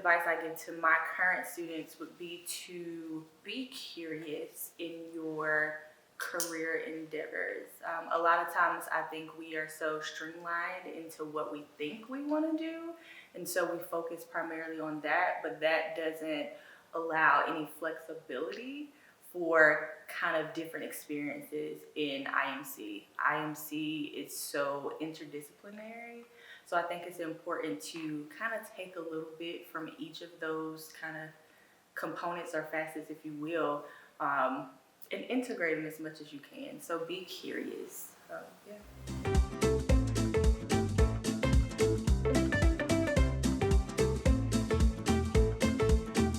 advice I give to my current students would be to be curious in your career endeavors. A lot of times I think we are so streamlined into what we think we want to do, and so we focus primarily on that, but that doesn't allow any flexibility for kind of different experiences in IMC. IMC is so interdisciplinary, so I think it's important to kind of take a little bit from each of those kind of components or facets, if you will, and integrate them as much as you can. So be curious. Yeah.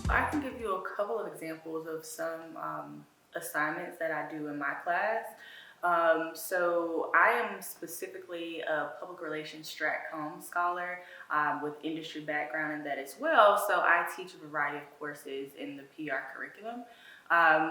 I can give you a couple of examples of some assignments that I do in my class. So I am specifically a public relations strat-com scholar with industry background in that as well. So I teach a variety of courses in the PR curriculum.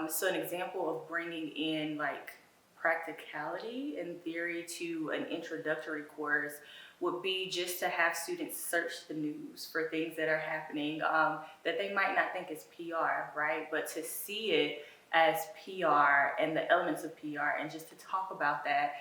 So an example of bringing in like practicality and theory to an introductory course would be just to have students search the news for things that are happening that they might not think is PR, right? But to see it as PR and the elements of PR, and just to talk about that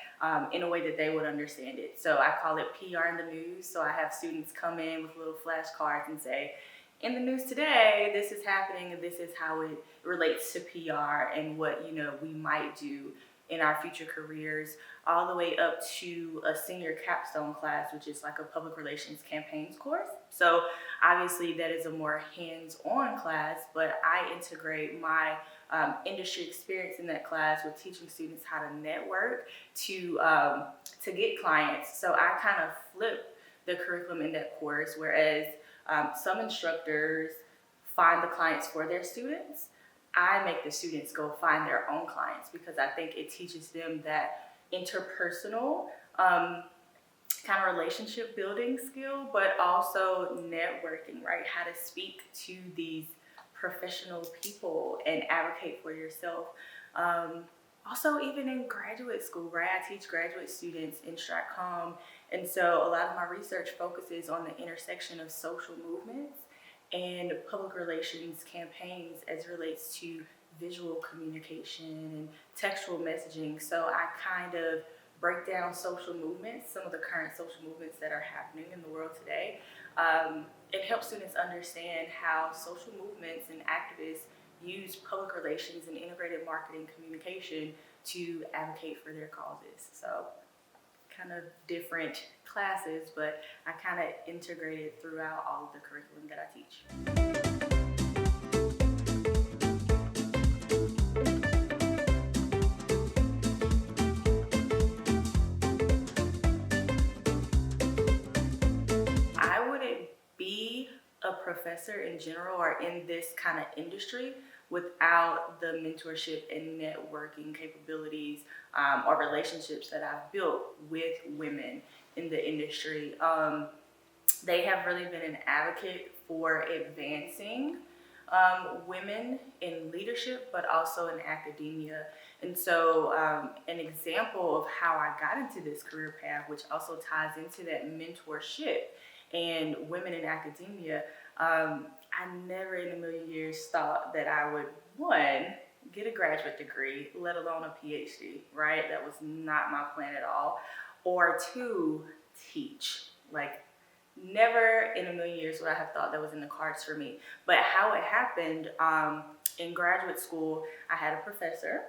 in a way that they would understand it. So I call it PR in the news. So I have students come in with little flashcards and say, in the news today, this is happening, and this is how it relates to PR and what, you know, we might do in our future careers, all the way up to a senior capstone class, which is like a public relations campaigns course. So obviously that is a more hands-on class, but I integrate my industry experience in that class with teaching students how to network to get clients. So I kind of flip the curriculum in that course, whereas some instructors find the clients for their students. I make the students go find their own clients, because I think it teaches them that interpersonal kind of relationship building skill, but also networking, right? How to speak to these professional people and advocate for yourself. Also, even in graduate school, right? I teach graduate students in strat-com, and so a lot of my research focuses on the intersection of social movements and public relations campaigns as relates to visual communication and textual messaging. So I kind of break down social movements, some of the current social movements that are happening in the world today. It helps students understand how social movements and activists use public relations and integrated marketing communication to advocate for their causes. So kind of different classes, but I kind of integrate it throughout all of the curriculum that I teach. I wouldn't be a professor in general or in this kind of industry without the mentorship and networking capabilities or relationships that I've built with women in the industry. They have really been an advocate for advancing women in leadership, but also in academia. And so an example of how I got into this career path, which also ties into that mentorship and women in academia, I never in a million years thought that I would, one, get a graduate degree, let alone a PhD, right? That was not my plan at all. Or two, teach. Like, never in a million years would I have thought that was in the cards for me. But how it happened, in graduate school, I had a professor,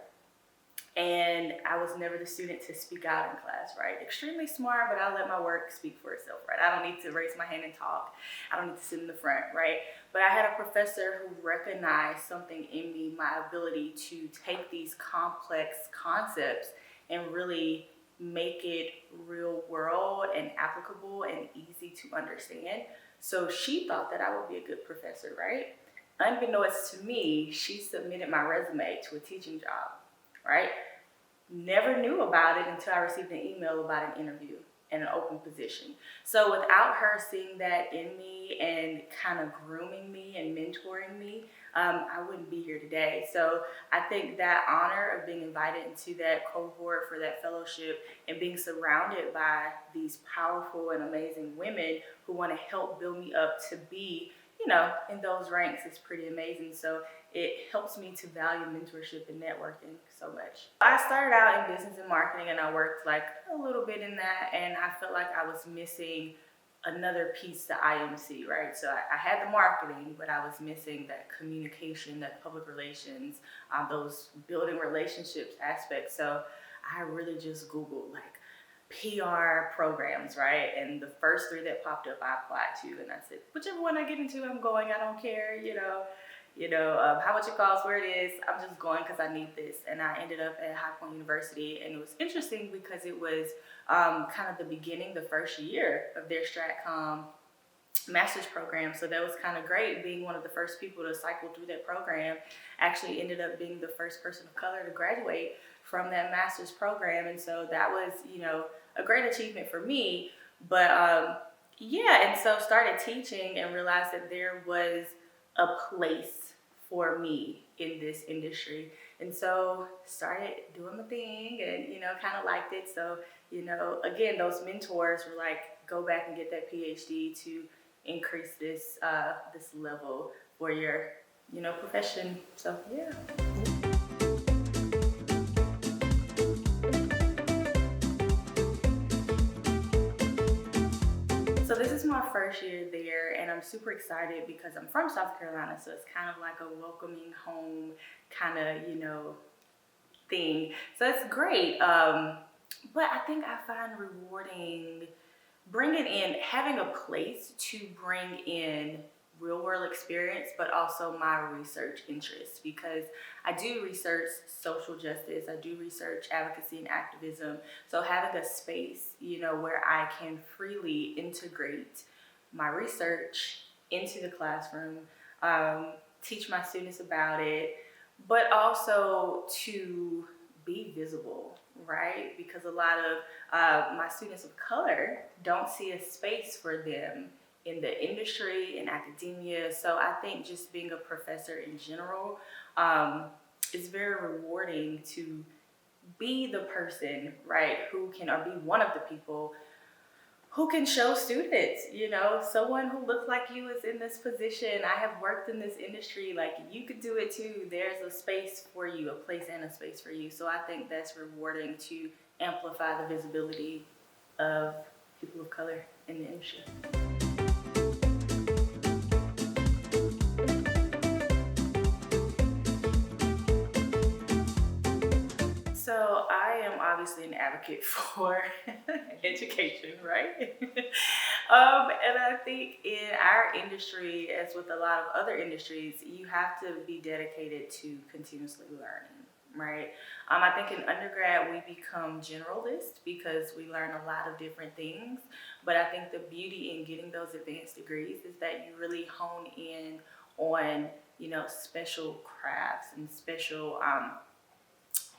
and I was never the student to speak out in class, right? Extremely smart, but I'll let my work speak for itself, right? I don't need to raise my hand and talk. I don't need to sit in the front, right? But I had a professor who recognized something in me, my ability to take these complex concepts and really make it real world and applicable and easy to understand. So she thought that I would be a good professor, right? Unbeknownst to me, she submitted my resume to a teaching job, right? Never knew about it until I received an email about an interview and an open position. So without her seeing that in me and kind of grooming me and mentoring me, I wouldn't be here today. So I think that honor of being invited into that cohort for that fellowship and being surrounded by these powerful and amazing women who want to help build me up to be, in those ranks is pretty amazing. So it helps me to value mentorship and networking so much. I started out in business and marketing, and I worked like a little bit in that, and I felt like I was missing another piece to IMC, right? So I had the marketing, but I was missing that communication, that public relations, those building relationships aspects. So I really just Googled like PR programs, right? And the first 3 that popped up, I applied to, and I said, whichever one I get into, I'm going. I don't care, how much it costs, where it is. I'm just going because I need this. And I ended up at High Point University, and it was interesting because it was kind of the beginning, the first year of their StratCom master's program. So that was kind of great, being one of the first people to cycle through that program. Actually ended up being the first person of color to graduate from that master's program. And so that was, a great achievement for me. But and so started teaching and realized that there was a place for me in this industry. And so started doing the thing and, kind of liked it. So, again, those mentors were like, go back and get that PhD to increase this this level for your, profession. So, yeah. So this is my first year there, and I'm super excited because I'm from South Carolina, so it's kind of like a welcoming home kind of, thing. So it's great. But I think I find rewarding having a place to bring in real world experience, but also my research interests, because I do research social justice, I do research advocacy and activism. So having a space, where I can freely integrate my research into the classroom, teach my students about it, but also to be visible, right? Because a lot of my students of color don't see a space for them in the industry, in academia. So I think just being a professor in general is very rewarding to be the person, right, or be one of the people who can show students, someone who looks like you is in this position. I have worked in this industry, like you could do it too. There's a space for you, a place and a space for you. So I think that's rewarding to amplify the visibility of people of color in the industry. So I am obviously an advocate for education, right? And I think in our industry, as with a lot of other industries, you have to be dedicated to continuously learning, right? I think in undergrad, we become generalists because we learn a lot of different things. But I think the beauty in getting those advanced degrees is that you really hone in on, special crafts and special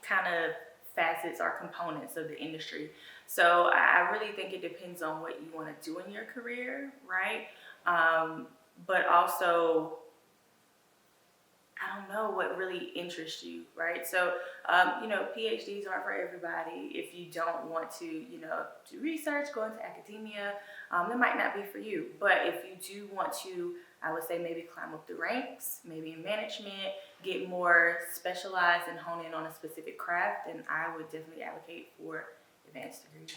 kind of facets or components of the industry. So I really think it depends on what you want to do in your career, right? But also, I don't know what really interests you, right? So, PhDs aren't for everybody. If you don't want to, do research, go into academia, that might not be for you. But if you do want to, I would say maybe climb up the ranks, maybe in management, get more specialized and hone in on a specific craft, then I would definitely advocate for advanced degrees.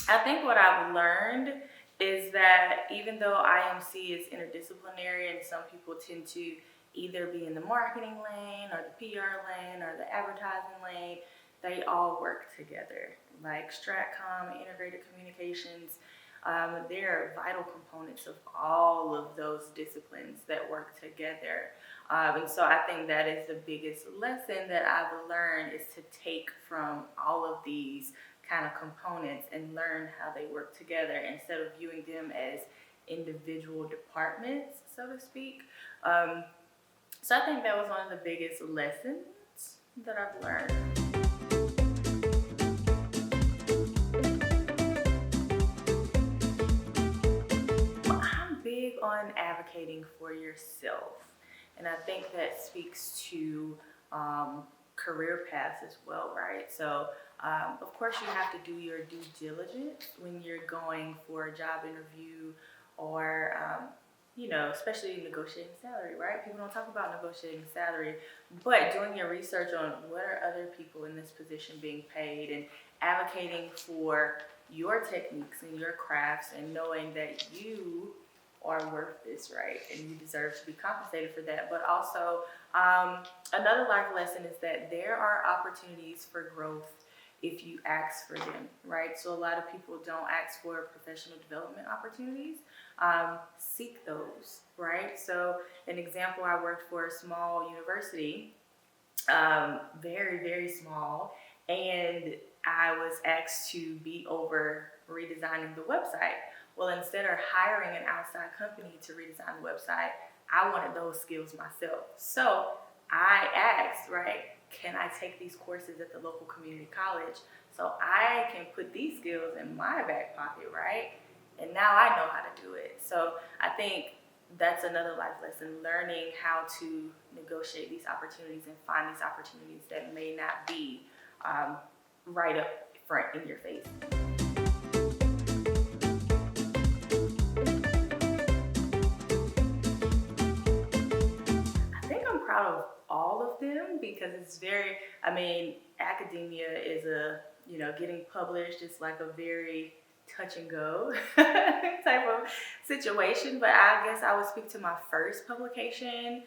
I think what I've learned is that even though IMC is interdisciplinary and some people tend to either be in the marketing lane or the PR lane or the advertising lane, they all work together. Like StratCom, integrated communications, there are vital components of all of those disciplines that work together. And so I think that is the biggest lesson that I've learned, is to take from all of these kind of components and learn how they work together instead of viewing them as individual departments, so to speak. So I think that was one of the biggest lessons that I've learned. I'm big on advocating for yourself, and I think that speaks to career paths as well, right? So Of course, you have to do your due diligence when you're going for a job interview or, especially negotiating salary, right? People don't talk about negotiating salary, but doing your research on what are other people in this position being paid and advocating for your techniques and your crafts and knowing that you are worth this, right? And you deserve to be compensated for that. But also, another life lesson is that there are opportunities for growth if you ask for them, right? So a lot of people don't ask for professional development opportunities. Seek those, right? So an example, I worked for a small university, very, very small, and I was asked to be over redesigning the website. Well, instead of hiring an outside company to redesign the website, I wanted those skills myself. So I asked, right, can I take these courses at the local community college so I can put these skills in my back pocket, right? And now I know how to do it. So I think that's another life lesson, learning how to negotiate these opportunities and find these opportunities that may not be right up front in your face. I think I'm proud of all of them because it's very, academia is getting published is like a very touch and go type of situation. But I guess I would speak to my first publication,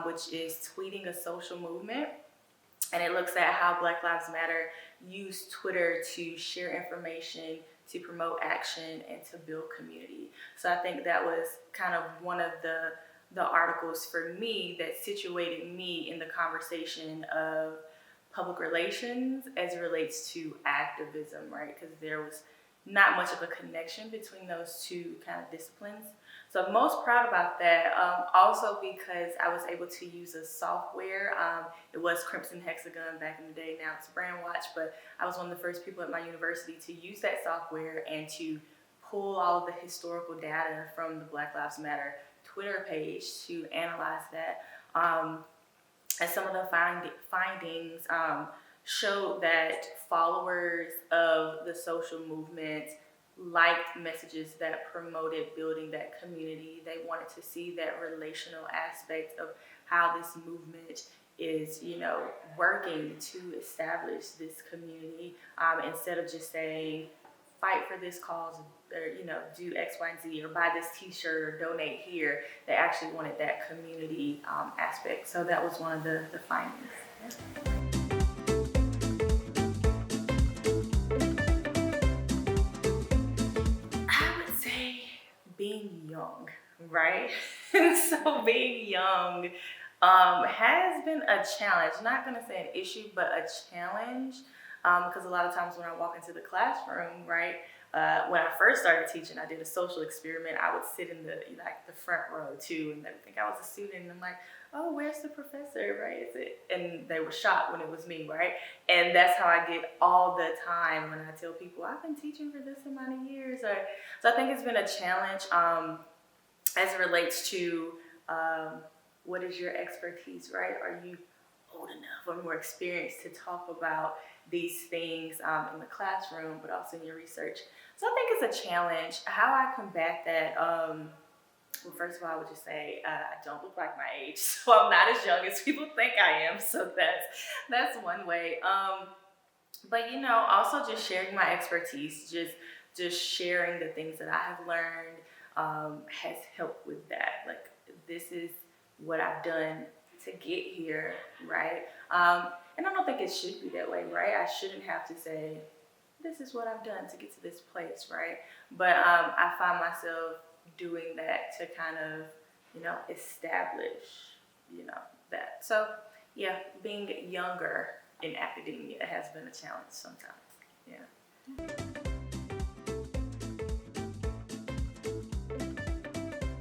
which is Tweeting a Social Movement. And it looks at how Black Lives Matter use Twitter to share information, to promote action, and to build community. So I think that was kind of one of the articles for me that situated me in the conversation of public relations as it relates to activism, right? Because there was not much of a connection between those two kind of disciplines. So I'm most proud about that. Also because I was able to use a software. It was Crimson Hexagon back in the day. Now it's Brandwatch, but I was one of the first people at my university to use that software and to pull all of the historical data from the Black Lives Matter Twitter page to analyze that. And some of the findings showed that followers of the social movement liked messages that promoted building that community. They wanted to see that relational aspect of how this movement is, working to establish this community, instead of just saying, fight for this cause, or, do X, Y, and Z, or buy this t-shirt, or donate here. They actually wanted that community aspect. So that was one of the findings. Yeah. Being young, right? So being young has been a challenge. Not gonna say an issue, but a challenge, because a lot of times when I walk into the classroom, right, when I first started teaching, I did a social experiment. I would sit in the front row too, and they would think I was a student, and I'm like, oh, where's the professor, right? And they were shocked when it was me, right? And that's how I get all the time when I tell people I've been teaching for this amount of years. So I think it's been a challenge as it relates to what is your expertise, right? Are you old enough or more experienced to talk about these things in the classroom, but also in your research? So I think it's a challenge. How I combat that, well, first of all, I would just say I don't look like my age, so I'm not as young as people think I am. So that's one way. But also just sharing my expertise, just sharing the things that I have learned has helped with that. Like, this is what I've done to get here, right? And I don't think it should be that way, right? I shouldn't have to say, this is what I've done to get to this place, right? But I find myself doing that to kind of, establish, that. So yeah, being younger in academia has been a challenge sometimes. Yeah.